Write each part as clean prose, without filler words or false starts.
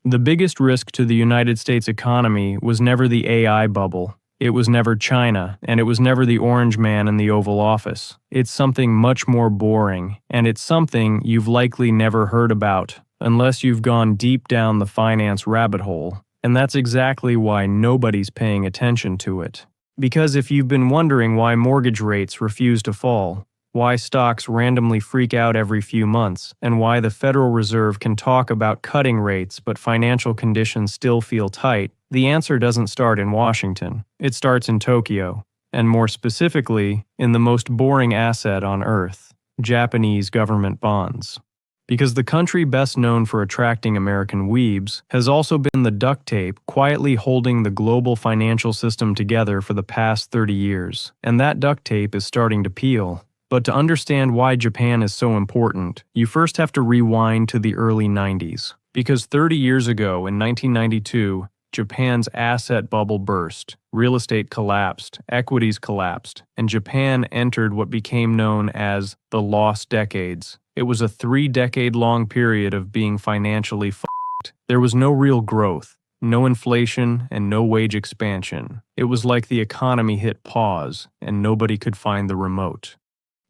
The biggest risk to the United States economy was never the AI bubble. It was never China, and it was never the orange man in the Oval Office. It's something much more boring, and it's something you've likely never heard about, unless you've gone deep down the finance rabbit hole. And that's exactly why nobody's paying attention to it. Because if you've been wondering why mortgage rates refuse to fall, why stocks randomly freak out every few months, and why the Federal Reserve can talk about cutting rates but financial conditions still feel tight, the answer doesn't start in Washington. It starts in Tokyo, and more specifically, in the most boring asset on Earth, Japanese government bonds. Because the country best known for attracting American weebs has also been the duct tape quietly holding the global financial system together for the past 30 years, and that duct tape is starting to peel. But to understand why Japan is so important, you first have to rewind to the early 90s. Because 30 years ago, in 1992, Japan's asset bubble burst, real estate collapsed, equities collapsed, and Japan entered what became known as the lost decades. It was a 3-decade-long period of being financially f***ed. There was no real growth, no inflation, and no wage expansion. It was like the economy hit pause, and nobody could find the remote.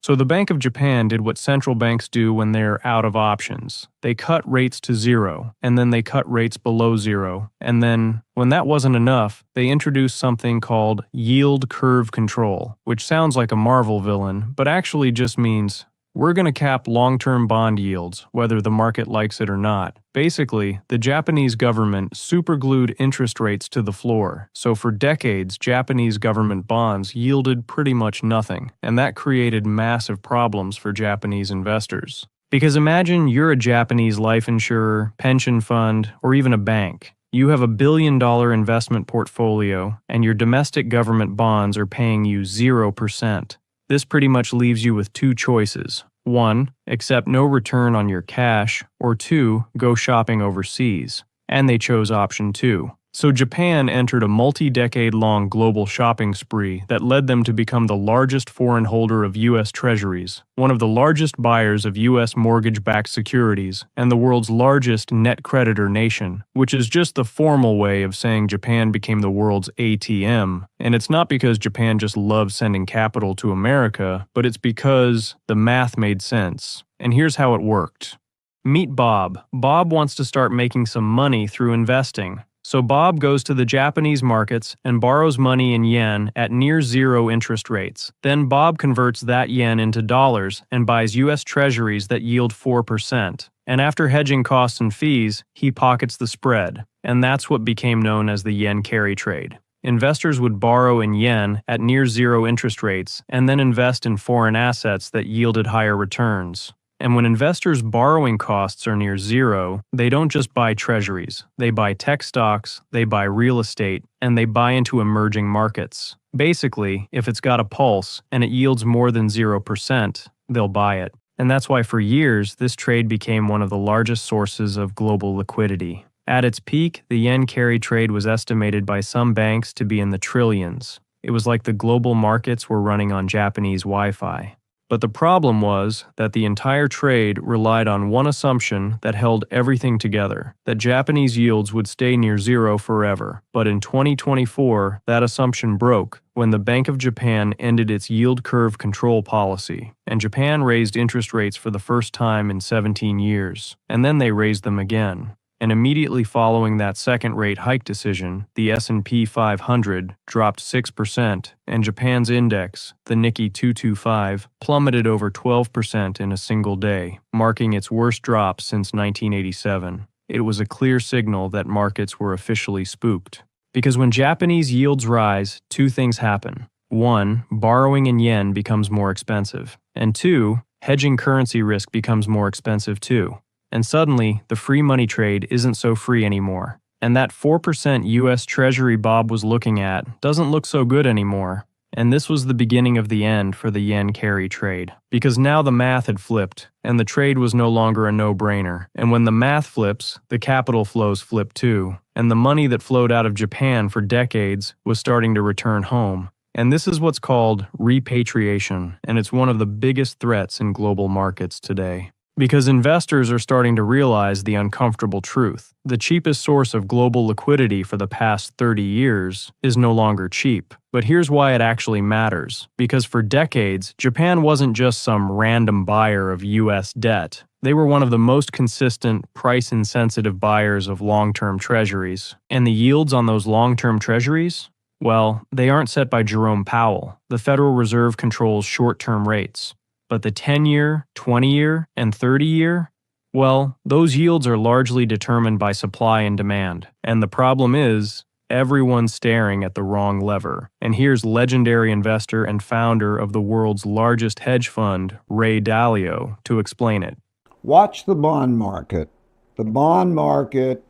So the Bank of Japan did what central banks do when they're out of options. They cut rates to zero, and then they cut rates below zero, and then, when that wasn't enough, they introduced something called yield curve control, which sounds like a Marvel villain, but actually just means we're going to cap long-term bond yields, whether the market likes it or not. Basically, the Japanese government superglued interest rates to the floor, so for decades, Japanese government bonds yielded pretty much nothing, and that created massive problems for Japanese investors. Because imagine you're a Japanese life insurer, pension fund, or even a bank. You have $1 billion investment portfolio, and your domestic government bonds are paying you 0%. This pretty much leaves you with two choices. 1. Accept no return on your cash, or 2. Go shopping overseas. And they chose option 2. So Japan entered a multi-decade-long global shopping spree that led them to become the largest foreign holder of U.S. treasuries, one of the largest buyers of U.S. mortgage-backed securities, and the world's largest net creditor nation, which is just the formal way of saying Japan became the world's ATM. And it's not because Japan just loves sending capital to America, but it's because the math made sense. And here's how it worked. Meet Bob. Bob wants to start making some money through investing. So Bob goes to the Japanese markets and borrows money in yen at near zero interest rates. Then Bob converts that yen into dollars and buys U.S. treasuries that yield 4%. And after hedging costs and fees, he pockets the spread. And that's what became known as the yen carry trade. Investors would borrow in yen at near zero interest rates and then invest in foreign assets that yielded higher returns. And when investors' borrowing costs are near zero, they don't just buy treasuries. They buy tech stocks, they buy real estate, and they buy into emerging markets. Basically, if it's got a pulse and it yields more than 0%, they'll buy it. And that's why for years, this trade became one of the largest sources of global liquidity. At its peak, the yen carry trade was estimated by some banks to be in the trillions. It was like the global markets were running on Japanese Wi-Fi. But the problem was that the entire trade relied on one assumption that held everything together, that Japanese yields would stay near zero forever. But in 2024, that assumption broke when the Bank of Japan ended its yield curve control policy, and Japan raised interest rates for the first time in 17 years, and then they raised them again. And immediately following that second rate hike decision, the S&P 500 dropped 6%, and Japan's index, the Nikkei 225, plummeted over 12% in a single day, marking its worst drop since 1987. It was a clear signal that markets were officially spooked. Because when Japanese yields rise, two things happen. 1. Borrowing in yen becomes more expensive. And 2. Hedging currency risk becomes more expensive too. And suddenly, the free money trade isn't so free anymore. And that 4% US Treasury Bob was looking at doesn't look so good anymore. And this was the beginning of the end for the yen carry trade. Because now the math had flipped, and the trade was no longer a no-brainer. And when the math flips, the capital flows flip too. And the money that flowed out of Japan for decades was starting to return home. And this is what's called repatriation, and it's one of the biggest threats in global markets today. Because investors are starting to realize the uncomfortable truth. The cheapest source of global liquidity for the past 30 years is no longer cheap. But here's why it actually matters. Because for decades, Japan wasn't just some random buyer of US debt. They were one of the most consistent, price-insensitive buyers of long-term treasuries. And the yields on those long-term treasuries? Well, they aren't set by Jerome Powell. The Federal Reserve controls short-term rates. But the 10-year, 20-year, and 30-year? Well, those yields are largely determined by supply and demand. And the problem is, everyone's staring at the wrong lever. And here's legendary investor and founder of the world's largest hedge fund, Ray Dalio, to explain it. Watch the bond market. The bond market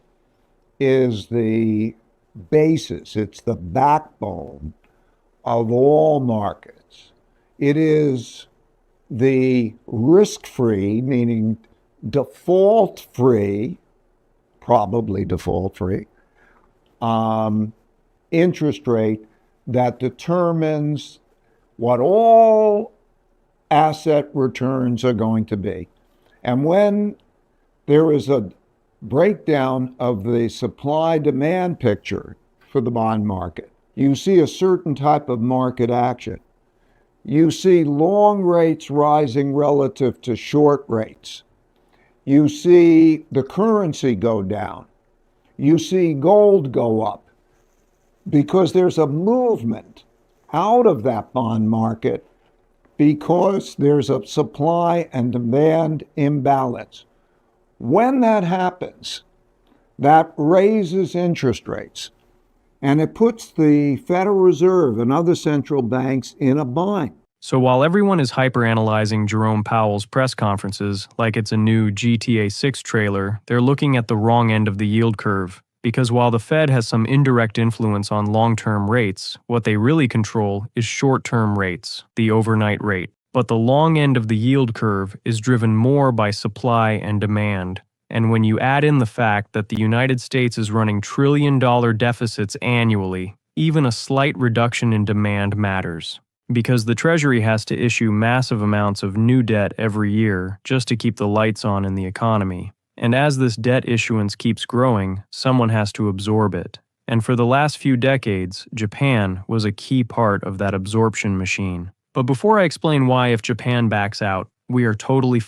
is the basis, it's the backbone of all markets. It is the risk-free, meaning default-free, probably default-free, interest rate that determines what all asset returns are going to be. And when there is a breakdown of the supply-demand picture for the bond market, you see a certain type of market action. You see long rates rising relative to short rates. You see the currency go down. You see gold go up because there's a movement out of that bond market because there's a supply and demand imbalance. When that happens, that raises interest rates. And it puts the Federal Reserve and other central banks in a bind. So while everyone is hyperanalyzing Jerome Powell's press conferences like it's a new GTA 6 trailer, they're looking at the wrong end of the yield curve. Because while the Fed has some indirect influence on long-term rates, what they really control is short-term rates, the overnight rate. But the long end of the yield curve is driven more by supply and demand. And when you add in the fact that the United States is running trillion-dollar deficits annually, even a slight reduction in demand matters. Because the Treasury has to issue massive amounts of new debt every year just to keep the lights on in the economy. And as this debt issuance keeps growing, someone has to absorb it. And for the last few decades, Japan was a key part of that absorption machine. But before I explain why if Japan backs out, we are totally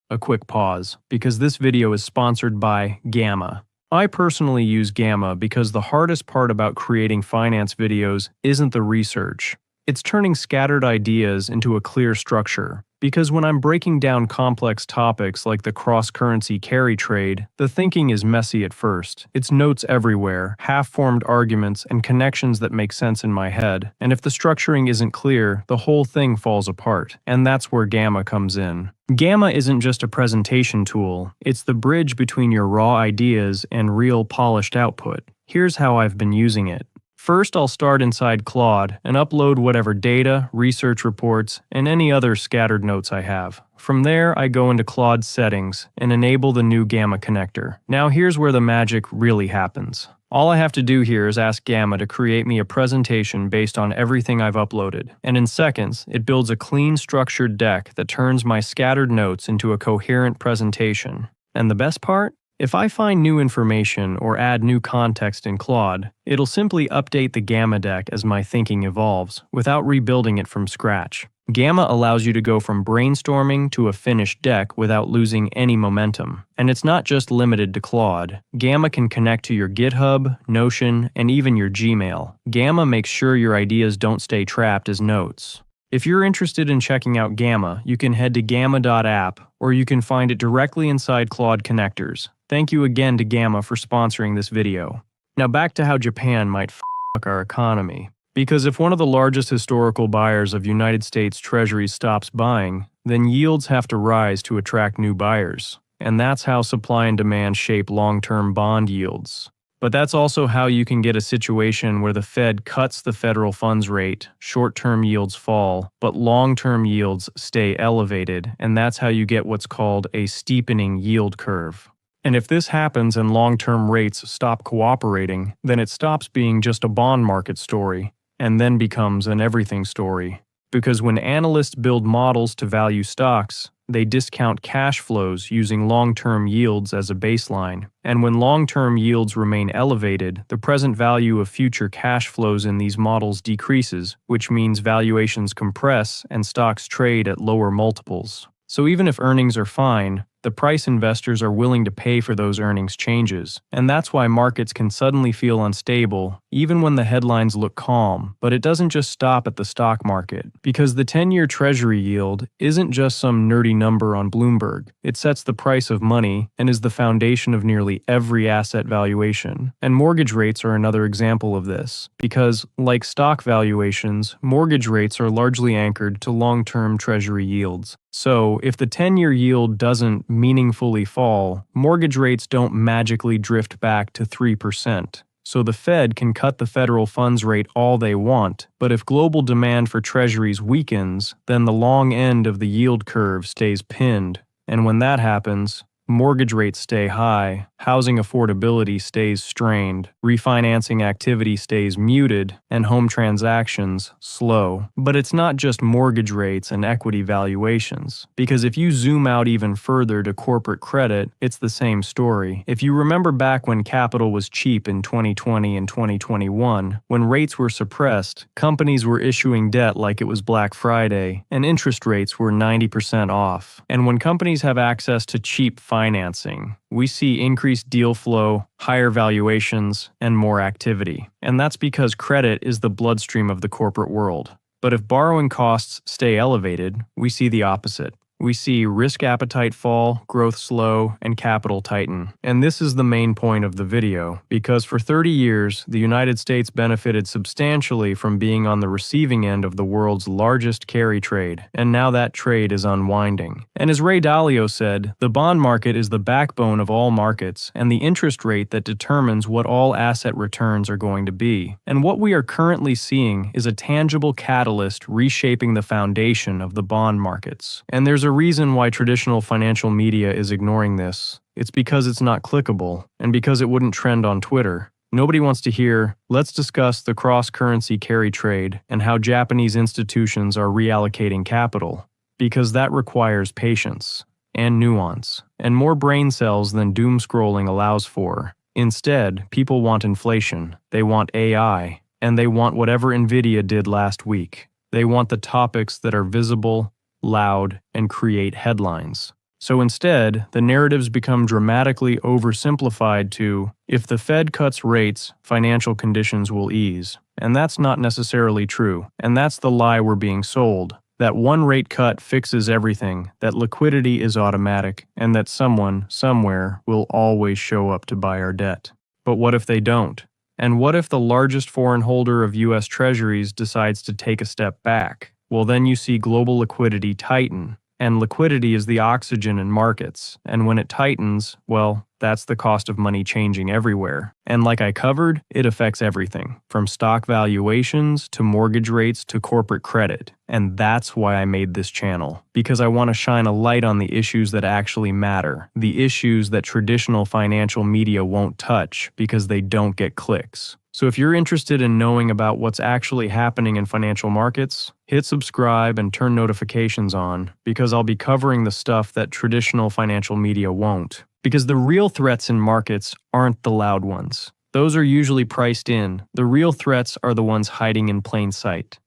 a quick pause, because this video is sponsored by Gamma. I personally use Gamma because the hardest part about creating finance videos isn't the research. It's turning scattered ideas into a clear structure. Because when I'm breaking down complex topics like the cross-currency carry trade, the thinking is messy at first. It's notes everywhere, half-formed arguments, and connections that make sense in my head. And if the structuring isn't clear, the whole thing falls apart. And that's where Gamma comes in. Gamma isn't just a presentation tool. It's the bridge between your raw ideas and real polished output. Here's how I've been using it. First, I'll start inside Claude and upload whatever data, research reports, and any other scattered notes I have. From there, I go into Claude's settings and enable the new Gamma connector. Now here's where the magic really happens. All I have to do here is ask Gamma to create me a presentation based on everything I've uploaded. And in seconds, it builds a clean, structured deck that turns my scattered notes into a coherent presentation. And the best part? If I find new information or add new context in Claude, it'll simply update the Gamma deck as my thinking evolves, without rebuilding it from scratch. Gamma allows you to go from brainstorming to a finished deck without losing any momentum. And it's not just limited to Claude. Gamma can connect to your GitHub, Notion, and even your Gmail. Gamma makes sure your ideas don't stay trapped as notes. If you're interested in checking out Gamma, you can head to gamma.app, or you can find it directly inside Claude connectors. Thank you again to Gamma for sponsoring this video. Now back to how Japan might fuck our economy. Because if one of the largest historical buyers of United States Treasuries stops buying, then yields have to rise to attract new buyers. And that's how supply and demand shape long-term bond yields. But that's also how you can get a situation where the Fed cuts the federal funds rate, short-term yields fall, but long-term yields stay elevated, and that's how you get what's called a steepening yield curve. And if this happens and long-term rates stop cooperating, then it stops being just a bond market story, and then becomes an everything story. Because when analysts build models to value stocks, They discount cash flows using long-term yields as a baseline. And when long-term yields remain elevated, the present value of future cash flows in these models decreases, which means valuations compress and stocks trade at lower multiples. So even if earnings are fine, the price investors are willing to pay for those earnings changes. And that's why markets can suddenly feel unstable, even when the headlines look calm. But it doesn't just stop at the stock market, because the 10-year Treasury yield isn't just some nerdy number on Bloomberg. It sets the price of money and is the foundation of nearly every asset valuation. And mortgage rates are another example of this, because, like stock valuations, mortgage rates are largely anchored to long-term Treasury yields. So, if the 10-year yield doesn't meaningfully fall, mortgage rates don't magically drift back to 3%. So the Fed can cut the federal funds rate all they want, but if global demand for treasuries weakens, then the long end of the yield curve stays pinned. And when that happens, mortgage rates stay high, housing affordability stays strained, refinancing activity stays muted, and home transactions slow. But it's not just mortgage rates and equity valuations, because if you zoom out even further to corporate credit, it's the same story. If you remember back when capital was cheap in 2020 and 2021, when rates were suppressed, companies were issuing debt like it was Black Friday, and interest rates were 90% off. And when companies have access to cheap financing, we see increased deal flow, higher valuations, and more activity. And that's because credit is the bloodstream of the corporate world. But if borrowing costs stay elevated, we see the opposite. We see risk appetite fall, growth slow, and capital tighten. And this is the main point of the video, because for 30 years, the United States benefited substantially from being on the receiving end of the world's largest carry trade, and now that trade is unwinding. And as Ray Dalio said, the bond market is the backbone of all markets, and the interest rate that determines what all asset returns are going to be. And what we are currently seeing is a tangible catalyst reshaping the foundation of the bond markets. And there's a reason why traditional financial media is ignoring this. It's because it's not clickable, and because it wouldn't trend on Twitter. Nobody wants to hear, let's discuss the cross-currency carry trade and how Japanese institutions are reallocating capital, because that requires patience and nuance, and more brain cells than doom scrolling allows for. Instead, people want inflation, they want AI, and they want whatever Nvidia did last week. They want the topics that are visible, loud, and create headlines. So instead, the narratives become dramatically oversimplified to, if the Fed cuts rates, financial conditions will ease. And that's not necessarily true. And that's the lie we're being sold. That one rate cut fixes everything, that liquidity is automatic, and that someone, somewhere, will always show up to buy our debt. But what if they don't? And what if the largest foreign holder of US Treasuries decides to take a step back? Well, then you see global liquidity tighten, and liquidity is the oxygen in markets, and when it tightens, well, that's the cost of money changing everywhere. And like I covered, it affects everything, from stock valuations to mortgage rates to corporate credit. And that's why I made this channel, because I want to shine a light on the issues that actually matter, the issues that traditional financial media won't touch because they don't get clicks. So if you're interested in knowing about what's actually happening in financial markets, hit subscribe and turn notifications on, because I'll be covering the stuff that traditional financial media won't. Because the real threats in markets aren't the loud ones. Those are usually priced in. The real threats are the ones hiding in plain sight.